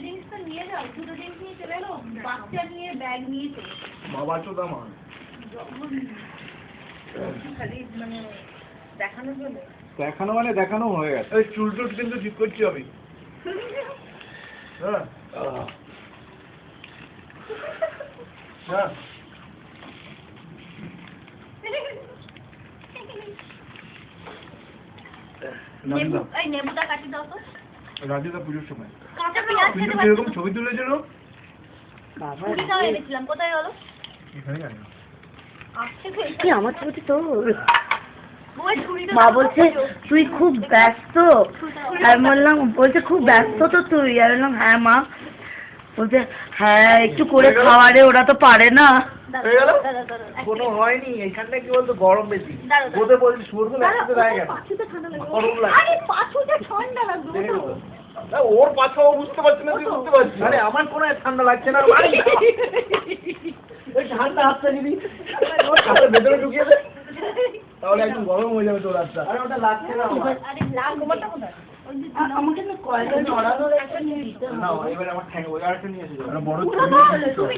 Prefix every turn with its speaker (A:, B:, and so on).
A: ড্রিঙ্কসটা নিয়ে যাও, দুটো ড্রিঙ্কস নিয়ে চলে এলো, বাচ্চা নিয়ে ব্যাগ নিয়ে চলে এলো।
B: বাবা চোদা মান
A: খালি মানে দেখানোর জন্য।
C: দেখানো মানে দেখানো হয়ে গেছে।
B: এই চুল টুল কিন্তু ঠিক করছি আমি। হ্যাঁ হ্যাঁ
A: নেবু, এই নেবুটা কাটি দাও তো।
B: রাজিদা পুজোর সময়
A: কাঁচা পেঁয়াজ
B: কিন্তু
A: খেতে
B: কিরকম
A: পারছি
B: ছবি তুলেছিল
A: কুড়িটাও এনেছিলাম, কোথায় গেল?
B: এখানে জানি না।
A: আসছে তো
D: কি আমার ছবি তোর
A: বউয়ের ছুরিটা
D: মা
A: দাও তো,
D: বলছে তুই খুব ব্যস্ত, আমি বললাম, বলছে খুব ব্যস্ত তো তুই, আমি বললাম হ্যাঁ মা, বলছে হ্যাঁ একটু করে খাওয়ারে, ওরা তো পারে না।
A: দাঁড়াও,
B: হয়ে গেল?
A: দাঁড়াও, দাঁড়াও, এক
B: কোনো
A: মিনিট।
B: হয়নি এখানটা কি বলতো গরম বেশি
A: দাঁড়াও, দাঁড়াও।
B: বোধে বলছি সুরগুলো একসাথে
A: দাঁড়াও,
B: লাগে কেন
A: পাছুতে ঠান্ডা লাগবে।
B: গরম লাগে।
A: আরে পাছুতে ঠান্ডা লাগবে,
B: দেখে
A: ওঠো।
B: নেবো। না, ওর পাছা ও বুঝতে পারছে না তুই বুঝতে পারছিস আরে আমার কোনো ঠান্ডা লাগছে না ভাই ওই ঠান্ডা হাতটা দিবি ওর হাতের ভেতরে ঢুকিয়ে দে তাহলে একদম গরম হয়ে যাবে তোর হাতটা আরে ওটা লাগছে না আমার।
A: আরে লাগবে কোথায়? ওই যে
D: আমাকে না কয়টা নড়ানোর একটা নিয়ে দিতে
B: না এবারে আমার ঠ্যাঙ্গে ওই আরেকটা নিয়ে এসে যাবে বড়
A: তুমি